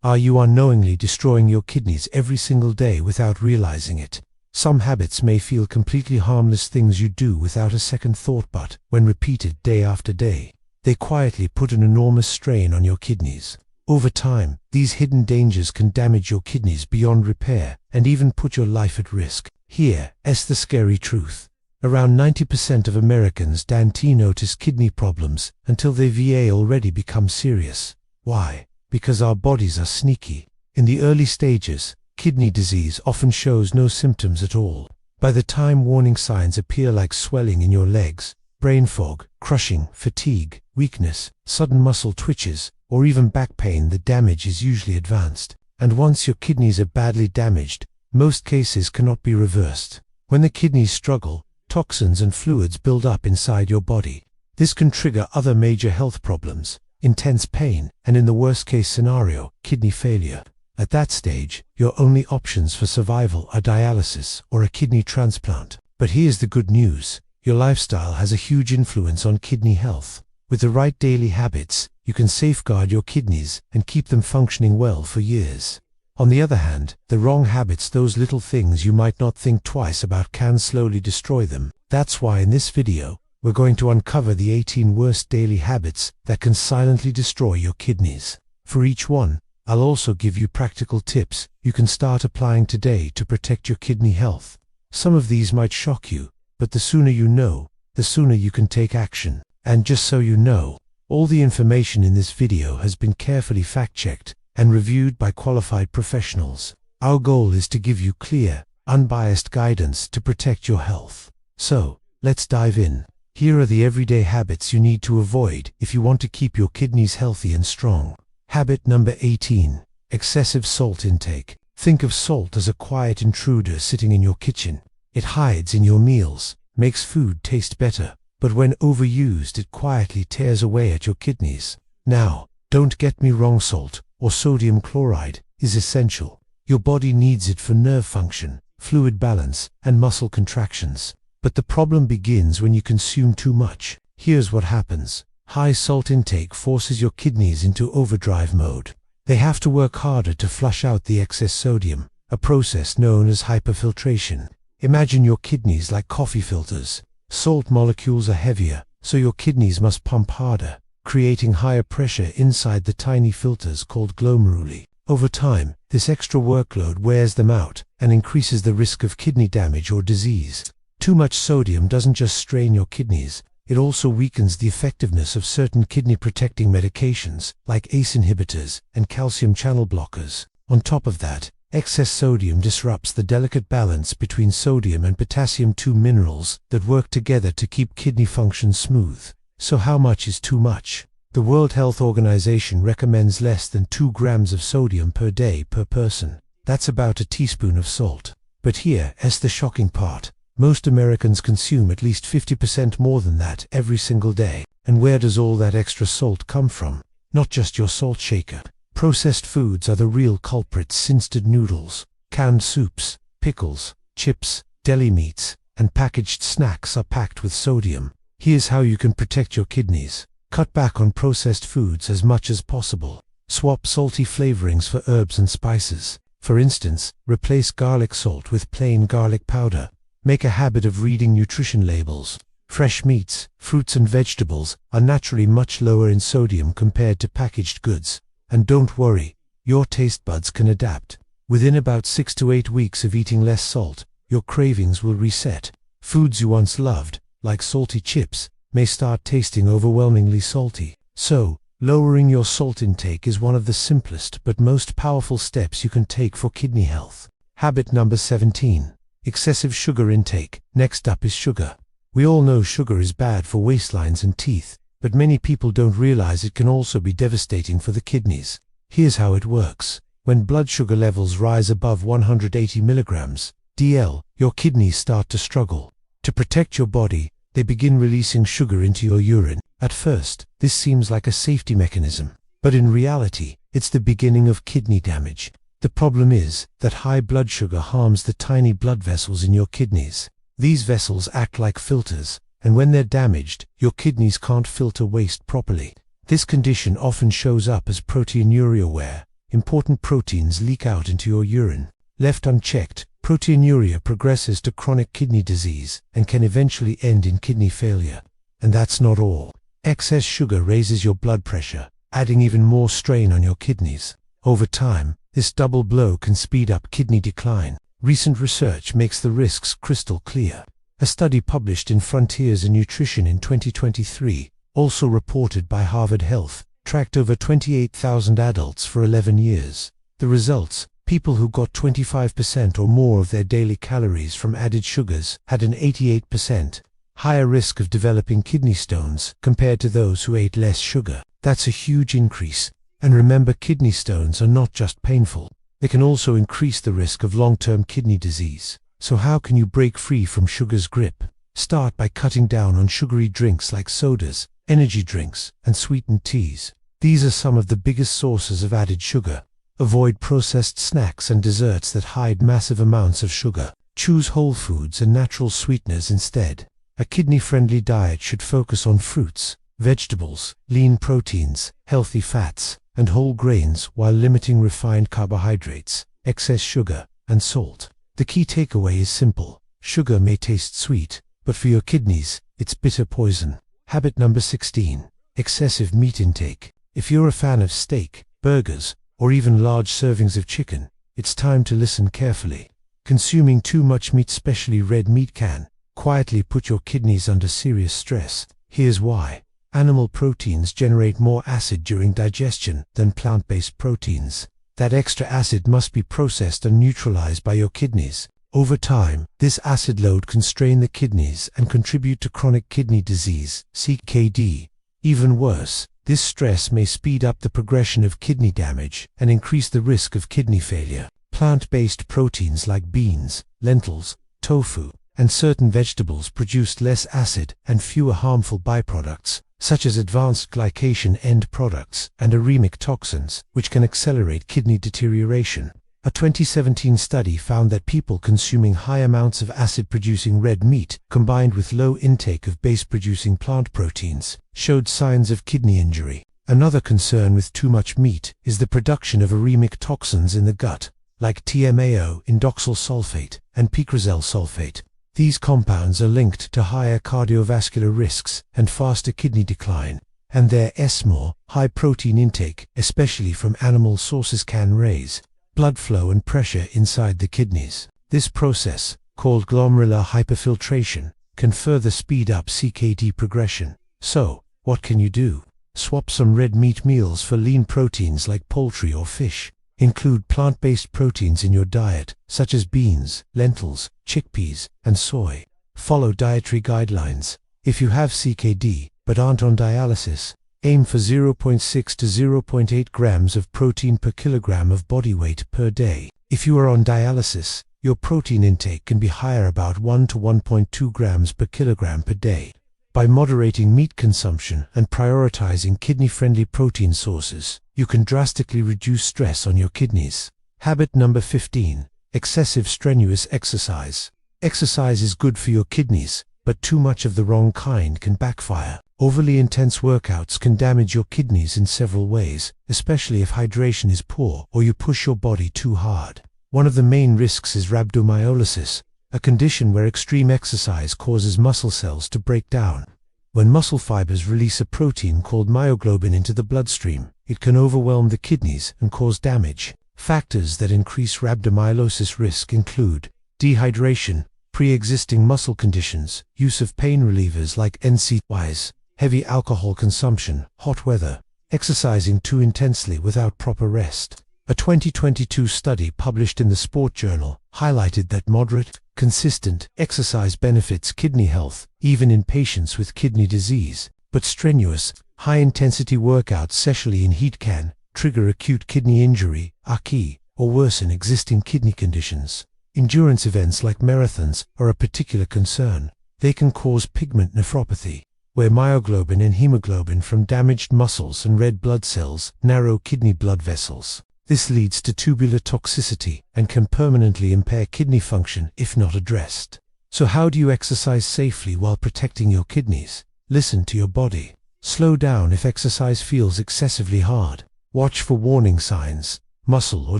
Are you unknowingly destroying your kidneys every single day without realizing it? Some habits may feel completely harmless things you do without a second thought, but when repeated day after day, they quietly put an enormous strain on your kidneys. Over time, these hidden dangers can damage your kidneys beyond repair and even put your life at risk. Here's the scary truth. Around 90% of Americans don't notice kidney problems until their VA already become serious. Why? Because our bodies are sneaky. In the early stages, kidney disease often shows no symptoms at all. By the time warning signs appear, like swelling in your legs, brain fog, crushing, fatigue, weakness, sudden muscle twitches, or even back pain, the damage is usually advanced. And once your kidneys are badly damaged, most cases cannot be reversed. When the kidneys struggle, toxins and fluids build up inside your body. This can trigger other major health problems, intense pain, and in the worst-case scenario, kidney failure. At that stage, your only options for survival are dialysis or a kidney transplant. But here's the good news. Your lifestyle has a huge influence on kidney health. With the right daily habits, you can safeguard your kidneys and keep them functioning well for years. On the other hand, the wrong habits, those little things you might not think twice about, can slowly destroy them. That's why in this video, we're going to uncover the 18 worst daily habits that can silently destroy your kidneys. For each one, I'll also give you practical tips you can start applying today to protect your kidney health. Some of these might shock you, but the sooner you know, the sooner you can take action. And just so you know, all the information in this video has been carefully fact-checked and reviewed by qualified professionals. Our goal is to give you clear, unbiased guidance to protect your health. So, let's dive in. Here are the everyday habits you need to avoid if you want to keep your kidneys healthy and strong. Habit number 18. Excessive salt intake. Think of salt as a quiet intruder sitting in your kitchen. It hides in your meals, makes food taste better, but when overused, it quietly tears away at your kidneys. Now, don't get me wrong, salt, or sodium chloride, is essential. Your body needs it for nerve function, fluid balance, and muscle contractions. But the problem begins when you consume too much. Here's what happens. High salt intake forces your kidneys into overdrive mode. They have to work harder to flush out the excess sodium, a process known as hyperfiltration. Imagine your kidneys like coffee filters. Salt molecules are heavier, so your kidneys must pump harder, creating higher pressure inside the tiny filters called glomeruli. Over time, this extra workload wears them out and increases the risk of kidney damage or disease. Too much sodium doesn't just strain your kidneys, it also weakens the effectiveness of certain kidney-protecting medications, like ACE inhibitors and calcium channel blockers. On top of that, excess sodium disrupts the delicate balance between sodium and potassium, two minerals that work together to keep kidney function smooth. So how much is too much? The World Health Organization recommends less than 2 grams of sodium per day per person. That's about a teaspoon of salt. But here's the shocking part. Most Americans consume at least 50% more than that every single day. And where does all that extra salt come from? Not just your salt shaker. Processed foods are the real culprits. Instant noodles, canned soups, pickles, chips, deli meats, and packaged snacks are packed with sodium. Here's how you can protect your kidneys. Cut back on processed foods as much as possible. Swap salty flavorings for herbs and spices. For instance, replace garlic salt with plain garlic powder. Make a habit of reading nutrition labels. Fresh meats, fruits and vegetables are naturally much lower in sodium compared to packaged goods. And don't worry, your taste buds can adapt. Within about 6 to 8 weeks of eating less salt, your cravings will reset. Foods you once loved, like salty chips, may start tasting overwhelmingly salty. So, lowering your salt intake is one of the simplest but most powerful steps you can take for kidney health. Habit number 17. Excessive sugar intake. Next up is sugar. We all know sugar is bad for waistlines and teeth, but many people don't realize it can also be devastating for the kidneys. Here's how it works. When blood sugar levels rise above 180 milligrams (dl), your kidneys start to struggle. To protect your body, they begin releasing sugar into your urine. At first, this seems like a safety mechanism, but in reality, it's the beginning of kidney damage. The problem is that high blood sugar harms the tiny blood vessels in your kidneys. These vessels act like filters, and when they're damaged, your kidneys can't filter waste properly. This condition often shows up as proteinuria, where important proteins leak out into your urine. Left unchecked, proteinuria progresses to chronic kidney disease and can eventually end in kidney failure. And that's not all. Excess sugar raises your blood pressure, adding even more strain on your kidneys. Over time, this double blow can speed up kidney decline. Recent research makes the risks crystal clear. A study published in Frontiers in Nutrition in 2023, also reported by Harvard Health, tracked over 28,000 adults for 11 years. The results: people who got 25% or more of their daily calories from added sugars had an 88% higher risk of developing kidney stones compared to those who ate less sugar. That's a huge increase. And remember, kidney stones are not just painful. They can also increase the risk of long-term kidney disease. So how can you break free from sugar's grip? Start by cutting down on sugary drinks like sodas, energy drinks, and sweetened teas. These are some of the biggest sources of added sugar. Avoid processed snacks and desserts that hide massive amounts of sugar. Choose whole foods and natural sweeteners instead. A kidney-friendly diet should focus on fruits, vegetables, lean proteins, healthy fats, and whole grains while limiting refined carbohydrates, excess sugar, and salt. The key takeaway is simple. Sugar may taste sweet, but for your kidneys, it's bitter poison. Habit number 16. Excessive meat intake. If you're a fan of steak, burgers, or even large servings of chicken, it's time to listen carefully. Consuming too much meat, especially red meat, can quietly put your kidneys under serious stress. Here's why. Animal proteins generate more acid during digestion than plant-based proteins. That extra acid must be processed and neutralized by your kidneys. Over time, this acid load can strain the kidneys and contribute to chronic kidney disease, CKD. Even worse, this stress may speed up the progression of kidney damage and increase the risk of kidney failure. Plant-based proteins like beans, lentils, tofu, and certain vegetables produce less acid and fewer harmful byproducts, such as advanced glycation end products and aremic toxins, which can accelerate kidney deterioration. A 2017 study found that people consuming high amounts of acid-producing red meat, combined with low intake of base-producing plant proteins, showed signs of kidney injury. Another concern with too much meat is the production of aremic toxins in the gut, like TMAO, indoxyl sulfate, and picoxyl sulfate. These compounds are linked to higher cardiovascular risks and faster kidney decline, and their SMOR, high protein intake, especially from animal sources, can raise blood flow and pressure inside the kidneys. This process, called glomerular hyperfiltration, can further speed up CKD progression. So, what can you do? Swap some red meat meals for lean proteins like poultry or fish. Include plant-based proteins in your diet, such as beans, lentils, chickpeas, and soy. Follow dietary guidelines. If you have CKD, but aren't on dialysis, aim for 0.6 to 0.8 grams of protein per kilogram of body weight per day. If you are on dialysis, your protein intake can be higher, about 1 to 1.2 grams per kilogram per day. By moderating meat consumption and prioritizing kidney-friendly protein sources, you can drastically reduce stress on your kidneys. Habit number 15. Excessive strenuous exercise. Exercise is good for your kidneys, but too much of the wrong kind can backfire. Overly intense workouts can damage your kidneys in several ways, especially if hydration is poor or you push your body too hard. One of the main risks is rhabdomyolysis, a condition where extreme exercise causes muscle cells to break down. When muscle fibers release a protein called myoglobin into the bloodstream, it can overwhelm the kidneys and cause damage. Factors that increase rhabdomyolysis risk include dehydration, pre-existing muscle conditions, use of pain relievers like NSAIDs, heavy alcohol consumption, hot weather, exercising too intensely without proper rest. A 2022 study published in the Sport Journal highlighted that moderate, consistent exercise benefits kidney health, even in patients with kidney disease. But strenuous, high-intensity workouts, especially in heat, can trigger acute kidney injury, AKI, or worsen existing kidney conditions. Endurance events like marathons are a particular concern. They can cause pigment nephropathy, where myoglobin and hemoglobin from damaged muscles and red blood cells narrow kidney blood vessels. This leads to tubular toxicity and can permanently impair kidney function if not addressed. So how do you exercise safely while protecting your kidneys? Listen to your body. Slow down if exercise feels excessively hard. Watch for warning signs. muscle or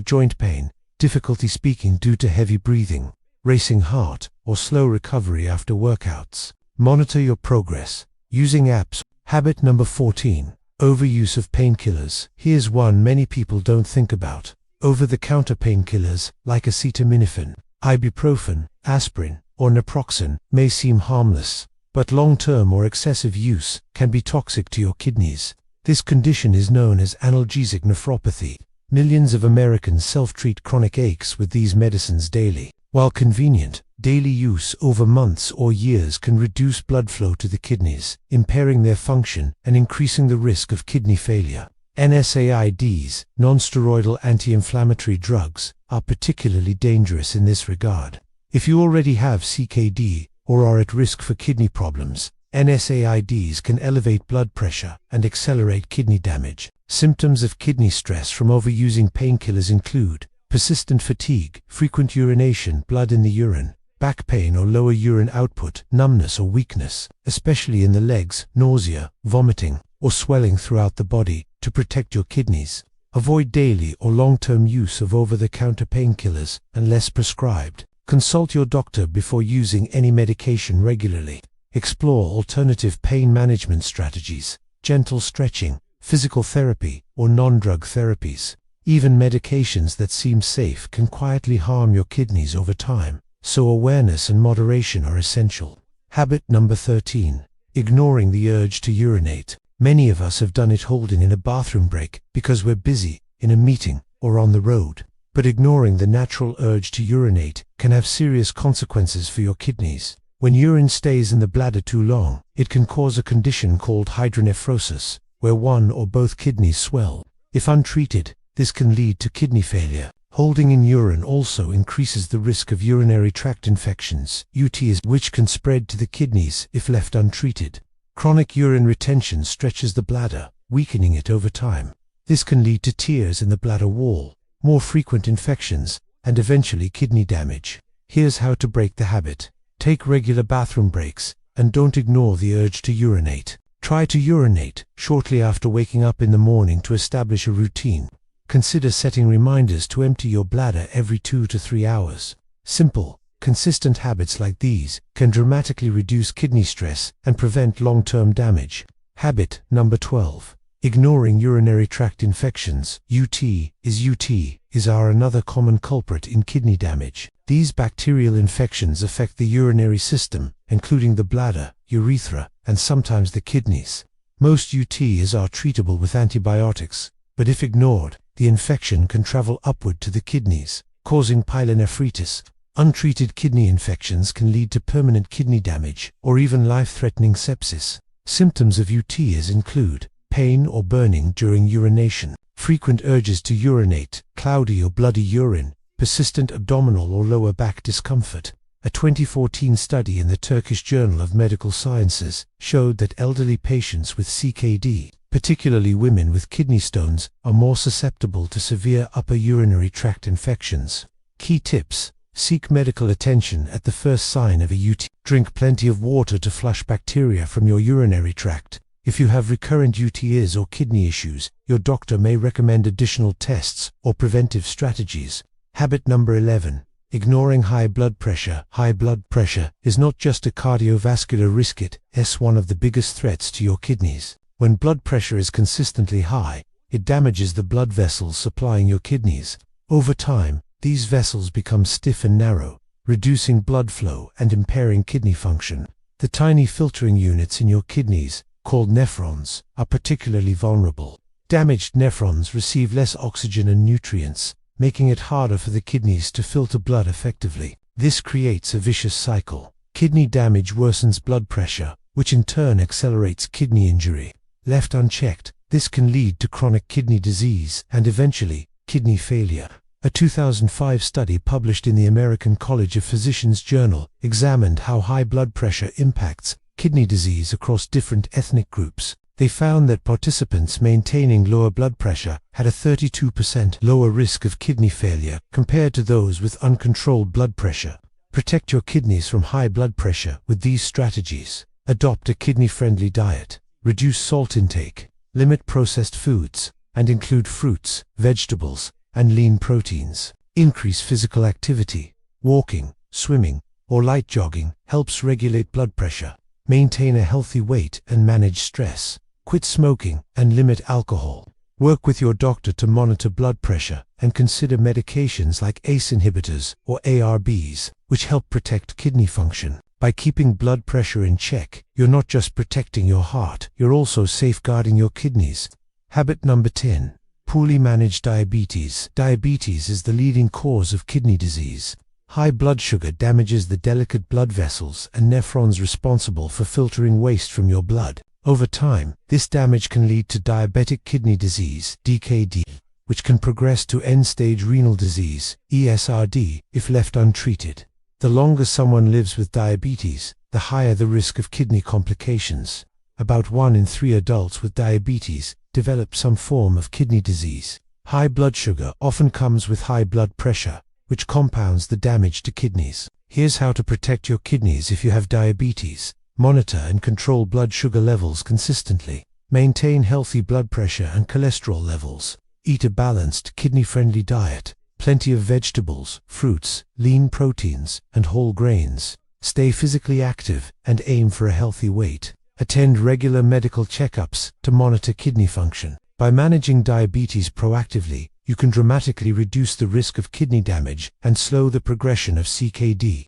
joint pain, difficulty speaking due to heavy breathing, racing heart, or slow recovery after workouts. Monitor your progress using apps. Habit number 14. Overuse of painkillers. Here's one many people don't think about. Over-the-counter painkillers like acetaminophen, ibuprofen, aspirin, or naproxen may seem harmless, but long-term or excessive use can be toxic to your kidneys. This condition is known as analgesic nephropathy. Millions of Americans self-treat chronic aches with these medicines daily. While convenient, daily use over months or years can reduce blood flow to the kidneys, impairing their function and increasing the risk of kidney failure. NSAIDs, non-steroidal anti-inflammatory drugs, are particularly dangerous in this regard. If you already have CKD or are at risk for kidney problems, NSAIDs can elevate blood pressure and accelerate kidney damage. Symptoms of kidney stress from overusing painkillers include persistent fatigue, frequent urination, blood in the urine, back pain or lower urine output, numbness or weakness, especially in the legs, nausea, vomiting, or swelling throughout the body. To protect your kidneys, avoid daily or long-term use of over-the-counter painkillers unless prescribed. Consult your doctor before using any medication regularly. Explore alternative pain management strategies, gentle stretching, physical therapy, or non-drug therapies. Even medications that seem safe can quietly harm your kidneys over time, so awareness and moderation are essential. Habit number 13. Ignoring the urge to urinate. Many of us have done it holding in a bathroom break because we're busy, in a meeting, or on the road. But ignoring the natural urge to urinate can have serious consequences for your kidneys. When urine stays in the bladder too long, it can cause a condition called hydronephrosis, where one or both kidneys swell. If untreated, this can lead to kidney failure. Holding in urine also increases the risk of urinary tract infections, UTIs, which can spread to the kidneys if left untreated. Chronic urine retention stretches the bladder, weakening it over time. This can lead to tears in the bladder wall, more frequent infections, and eventually kidney damage. Here's how to break the habit. Take regular bathroom breaks, and don't ignore the urge to urinate. Try to urinate shortly after waking up in the morning to establish a routine. Consider setting reminders to empty your bladder every 2 to 3 hours. Simple, consistent habits like these can dramatically reduce kidney stress and prevent long-term damage. Habit number 12. Ignoring urinary tract infections. UTIs are another common culprit in kidney damage. These bacterial infections affect the urinary system, including the bladder, urethra, and sometimes the kidneys. Most UTIs are treatable with antibiotics, but if ignored, the infection can travel upward to the kidneys, causing pyelonephritis. Untreated kidney infections can lead to permanent kidney damage or even life-threatening sepsis. Symptoms of UTIs include pain or burning during urination, frequent urges to urinate, cloudy or bloody urine, persistent abdominal or lower back discomfort. A 2014 study in the Turkish Journal of Medical Sciences showed that elderly patients with CKD, particularly women with kidney stones, are more susceptible to severe upper urinary tract infections. Key tips. Seek medical attention at the first sign of a UTI. Drink plenty of water to flush bacteria from your urinary tract. If you have recurrent UTIs or kidney issues, your doctor may recommend additional tests or preventive strategies. Habit number 11. Ignoring high blood pressure. High blood pressure is not just a cardiovascular risk, it's one of the biggest threats to your kidneys. When blood pressure is consistently high, it damages the blood vessels supplying your kidneys. Over time, these vessels become stiff and narrow, reducing blood flow and impairing kidney function. The tiny filtering units in your kidneys, called nephrons, are particularly vulnerable. Damaged nephrons receive less oxygen and nutrients, making it harder for the kidneys to filter blood effectively. This creates a vicious cycle. Kidney damage worsens blood pressure, which in turn accelerates kidney injury. Left unchecked, this can lead to chronic kidney disease and eventually, kidney failure. A 2005 study published in the American College of Physicians Journal examined how high blood pressure impacts kidney disease across different ethnic groups. They found that participants maintaining lower blood pressure had a 32% lower risk of kidney failure compared to those with uncontrolled blood pressure. Protect your kidneys from high blood pressure with these strategies. Adopt a kidney-friendly diet. Reduce salt intake. Limit processed foods, and include fruits, vegetables, and lean proteins. Increase physical activity. Walking, swimming, or light jogging helps regulate blood pressure. Maintain a healthy weight and manage stress. Quit smoking and limit alcohol. Work with your doctor to monitor blood pressure and consider medications like ACE inhibitors or ARBs, which help protect kidney function. By keeping blood pressure in check, you're not just protecting your heart, you're also safeguarding your kidneys. Habit number 10. Poorly managed diabetes. Diabetes is the leading cause of kidney disease. High blood sugar damages the delicate blood vessels and nephrons responsible for filtering waste from your blood. Over time, this damage can lead to diabetic kidney disease, DKD, which can progress to end-stage renal disease, ESRD, if left untreated. The longer someone lives with diabetes, the higher the risk of kidney complications. About 1 in 3 adults with diabetes develop some form of kidney disease. High blood sugar often comes with high blood pressure, which compounds the damage to kidneys. Here's how to protect your kidneys if you have diabetes. Monitor and control blood sugar levels consistently. Maintain healthy blood pressure and cholesterol levels. Eat a balanced, kidney-friendly diet. Plenty of vegetables, fruits, lean proteins, and whole grains. Stay physically active and aim for a healthy weight. Attend regular medical checkups to monitor kidney function. By managing diabetes proactively, you can dramatically reduce the risk of kidney damage and slow the progression of CKD.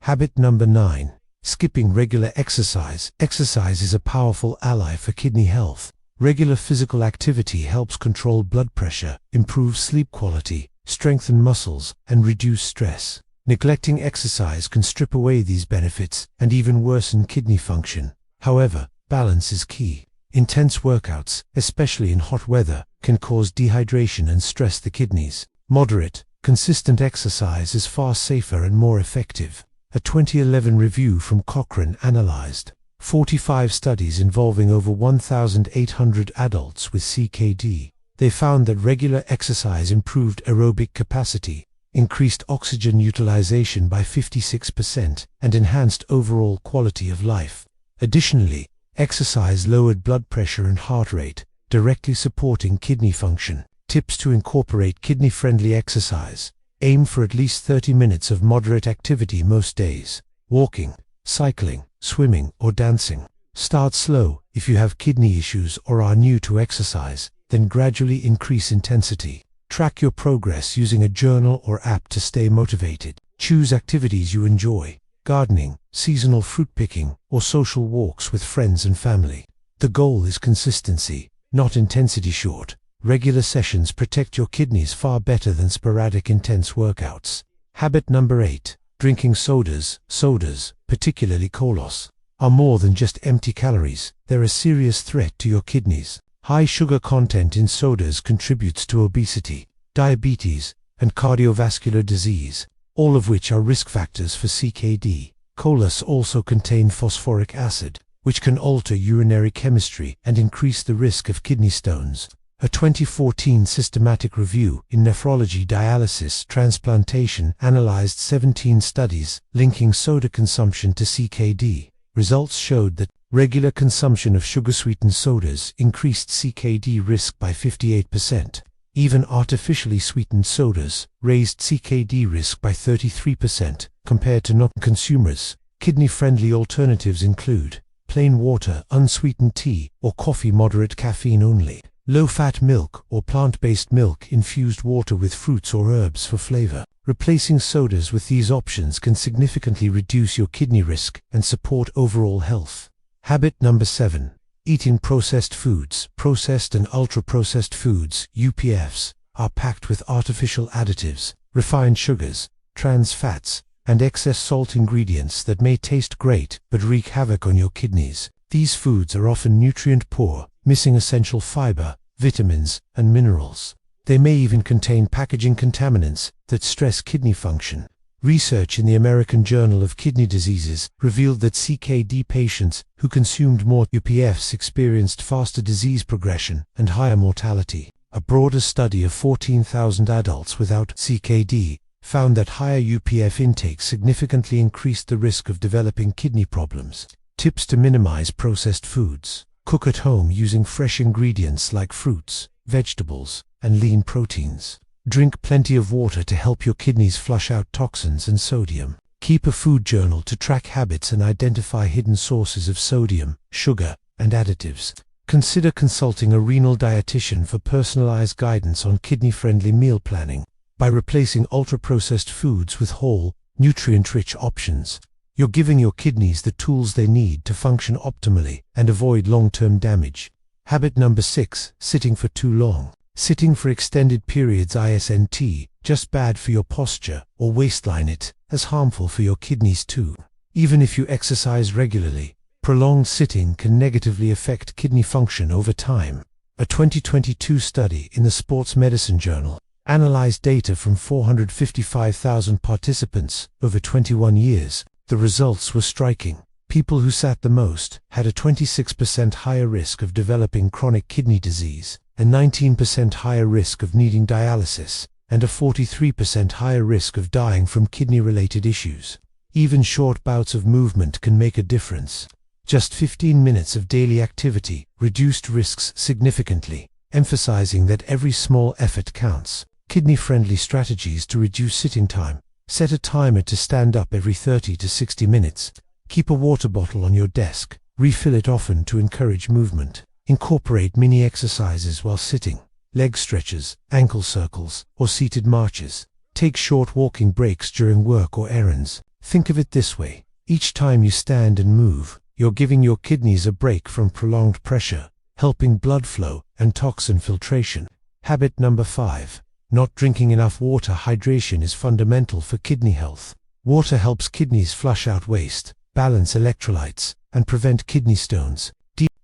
Habit number 9. Skipping regular exercise. Exercise is a powerful ally for kidney health. Regular physical activity helps control blood pressure, improve sleep quality, strengthen muscles, and reduce stress. Neglecting exercise can strip away these benefits and even worsen kidney function. However, balance is key. Intense workouts, especially in hot weather, can cause dehydration and stress the kidneys. Moderate, consistent exercise is far safer and more effective. A 2011 review from Cochrane analyzed 45 studies involving over 1,800 adults with CKD. They found that regular exercise improved aerobic capacity, increased oxygen utilization by 56%, and enhanced overall quality of life. Additionally, exercise lowered blood pressure and heart rate, directly supporting kidney function. Tips to incorporate kidney-friendly exercise. Aim for at least 30 minutes of moderate activity most days. Walking, cycling, swimming, or dancing. Start slow. If you have kidney issues or are new to exercise, then gradually increase intensity. Track your progress using a journal or app to stay motivated. Choose activities you enjoy: gardening, seasonal fruit picking, or social walks with friends and family. The goal is consistency, not intensity. Short, regular sessions protect your kidneys far better than sporadic intense workouts. Habit number 8. Drinking sodas. Sodas, particularly colas, are more than just empty calories. They're a serious threat to your kidneys. High sugar content in sodas contributes to obesity, diabetes, and cardiovascular disease, all of which are risk factors for CKD. Colas also contain phosphoric acid, which can alter urinary chemistry and increase the risk of kidney stones. A 2014 systematic review in nephrology dialysis transplantation analyzed 17 studies linking soda consumption to CKD. Results showed that regular consumption of sugar-sweetened sodas increased CKD risk by 58%. Even artificially sweetened sodas raised CKD risk by 33% compared to non-consumers. Kidney-friendly alternatives include plain water, unsweetened tea, or coffee, moderate caffeine only. Low-fat milk or plant-based milk, infused water with fruits or herbs for flavor. Replacing sodas with these options can significantly reduce your kidney risk and support overall health. Habit number 7. Eating processed foods. Processed and ultra-processed foods, UPFs, are packed with artificial additives, refined sugars, trans fats, and excess salt ingredients that may taste great but wreak havoc on your kidneys. These foods are often nutrient-poor, missing essential fiber, vitamins, and minerals. They may even contain packaging contaminants that stress kidney function. Research in the American Journal of Kidney Diseases revealed that CKD patients who consumed more UPFs experienced faster disease progression and higher mortality. A broader study of 14,000 adults without CKD found that higher UPF intake significantly increased the risk of developing kidney problems. Tips to minimize processed foods. Cook at home using fresh ingredients like fruits, vegetables, and lean proteins. Drink plenty of water to help your kidneys flush out toxins and sodium. Keep a food journal to track habits and identify hidden sources of sodium, sugar, and additives. Consider consulting a renal dietitian for personalized guidance on kidney-friendly meal planning. By replacing ultra-processed foods with whole, nutrient-rich options, you're giving your kidneys the tools they need to function optimally and avoid long-term damage. Habit number 6, sitting for too long. Sitting for extended periods isn't just bad for your posture or waistline, it is harmful for your kidneys too. Even if you exercise regularly, prolonged sitting can negatively affect kidney function over time. A 2022 study in the Sports Medicine Journal analyzed data from 455,000 participants over 21 years. The results were striking. People who sat the most had a 26% higher risk of developing chronic kidney disease, a 19% higher risk of needing dialysis, and a 43% higher risk of dying from kidney-related issues. Even short bouts of movement can make a difference. Just 15 minutes of daily activity reduced risks significantly, emphasizing that every small effort counts. Kidney-friendly strategies to reduce sitting time. Set a timer to stand up every 30 to 60 minutes. Keep a water bottle on your desk. Refill it often to encourage movement. Incorporate mini exercises while sitting. Leg stretches, ankle circles, or seated marches. Take short walking breaks during work or errands. Think of it this way. Each time you stand and move, you're giving your kidneys a break from prolonged pressure, helping blood flow and toxin filtration. Habit number 5. Not drinking enough water. Hydration is fundamental for kidney health. Water helps kidneys flush out waste, balance electrolytes, and prevent kidney stones.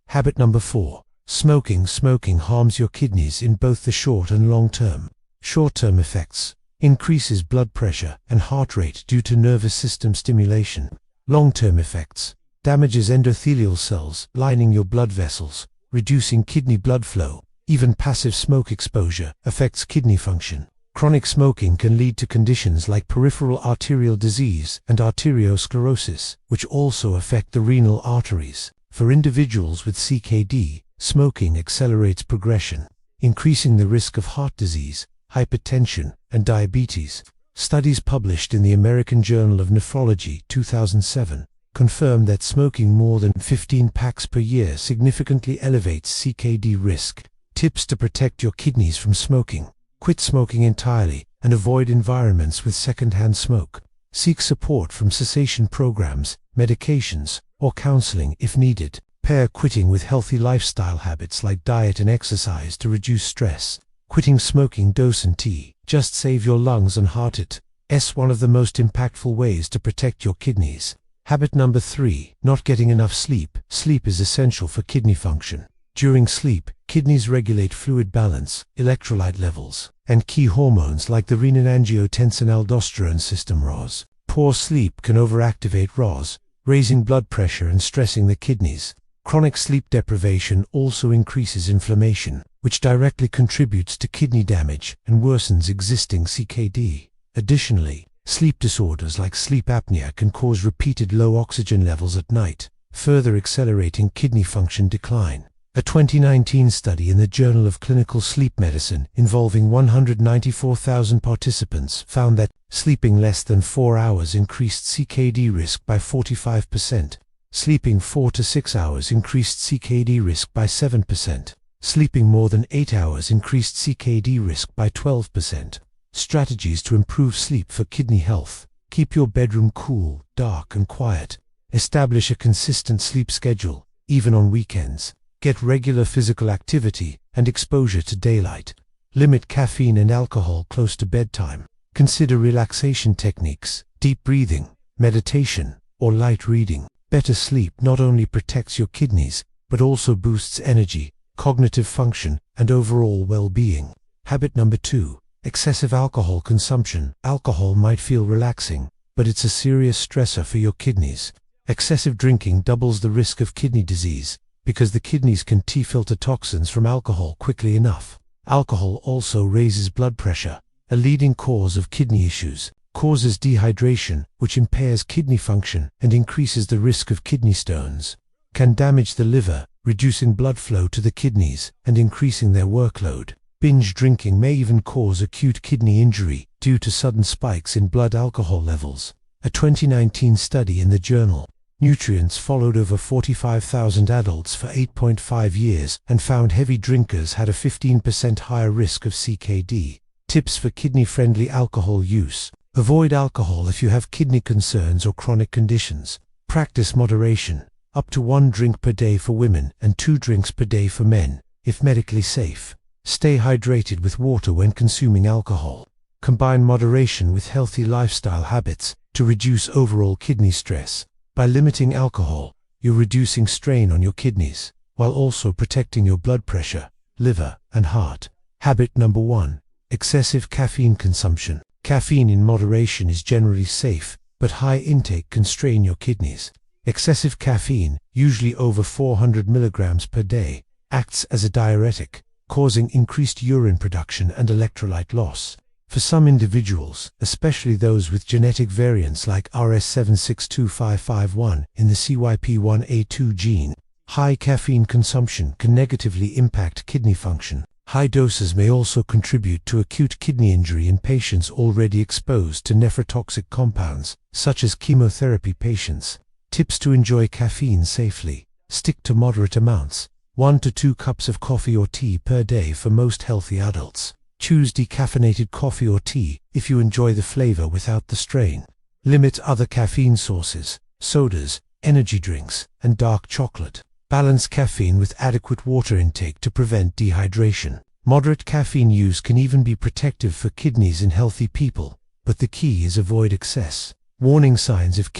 Habit number 4. Smoking. Smoking harms your kidneys in both the short and long term. Short-term effects: increases blood pressure and heart rate due to nervous system stimulation. Long-term effects: damages endothelial cells lining your blood vessels, reducing kidney blood flow. Even passive smoke exposure affects kidney function. Chronic smoking can lead to conditions like peripheral arterial disease and arteriosclerosis, which also affect the renal arteries. For individuals with CKD, smoking accelerates progression, increasing the risk of heart disease, hypertension, and diabetes. Studies published in the American Journal of Nephrology 2007 confirm that smoking more than 15 packs per year significantly elevates CKD risk. Tips to protect your kidneys from smoking. Quit smoking entirely and avoid environments with secondhand smoke. Seek support from cessation programs, medications, or counseling if needed. Pair quitting with healthy lifestyle habits like diet and exercise to reduce stress. Quitting smoking doesn't just save your lungs and heart, it's one of the most impactful ways to protect your kidneys. Habit number 3. Not getting enough sleep. Sleep is essential for kidney function. During sleep, kidneys regulate fluid balance, electrolyte levels, and key hormones like the renin-angiotensin-aldosterone system ROS. Poor sleep can overactivate ROS, raising blood pressure and stressing the kidneys. Chronic sleep deprivation also increases inflammation, which directly contributes to kidney damage and worsens existing CKD. Additionally, sleep disorders like sleep apnea can cause repeated low oxygen levels at night, further accelerating kidney function decline. A 2019 study in the Journal of Clinical Sleep Medicine involving 194,000 participants found that sleeping less than 4 hours increased CKD risk by 45%. Sleeping 4 to 6 hours increased CKD risk by 7%. Sleeping more than 8 hours increased CKD risk by 12%. Strategies to improve sleep for kidney health. Keep your bedroom cool, dark, and quiet. Establish a consistent sleep schedule, even on weekends. Get regular physical activity and exposure to daylight. Limit caffeine and alcohol close to bedtime. Consider relaxation techniques, deep breathing, meditation, or light reading. Better sleep not only protects your kidneys, but also boosts energy, cognitive function, and overall well-being. Habit number 2. Excessive alcohol consumption. Alcohol might feel relaxing, but it's a serious stressor for your kidneys. Excessive drinking doubles the risk of kidney disease, because the kidneys can filter toxins from alcohol quickly enough. Alcohol also raises blood pressure, a leading cause of kidney issues, causes dehydration, which impairs kidney function and increases the risk of kidney stones, can damage the liver, reducing blood flow to the kidneys and increasing their workload. Binge drinking may even cause acute kidney injury due to sudden spikes in blood alcohol levels. A 2019 study in the journal Nutrients followed over 45,000 adults for 8.5 years and found heavy drinkers had a 15% higher risk of CKD. Tips for kidney-friendly alcohol use. Avoid alcohol if you have kidney concerns or chronic conditions. Practice moderation. Up to 1 drink per day for women and 2 drinks per day for men, if medically safe. Stay hydrated with water when consuming alcohol. Combine moderation with healthy lifestyle habits to reduce overall kidney stress. By limiting alcohol, you're reducing strain on your kidneys, while also protecting your blood pressure, liver, and heart. Habit number 1. Excessive caffeine consumption. Caffeine in moderation is generally safe, but high intake can strain your kidneys. Excessive caffeine, usually over 400 milligrams per day, acts as a diuretic, causing increased urine production and electrolyte loss. For some individuals, especially those with genetic variants like RS762551 in the CYP1A2 gene, high caffeine consumption can negatively impact kidney function. High doses may also contribute to acute kidney injury in patients already exposed to nephrotoxic compounds, such as chemotherapy patients. Tips to enjoy caffeine safely. Stick to moderate amounts, 1 to 2 cups of coffee or tea per day for most healthy adults. Choose decaffeinated coffee or tea if you enjoy the flavor without the strain. Limit other caffeine sources, sodas, energy drinks, and dark chocolate. Balance caffeine with adequate water intake to prevent dehydration. Moderate caffeine use can even be protective for kidneys in healthy people, but the key is avoid excess. Warning signs of kidney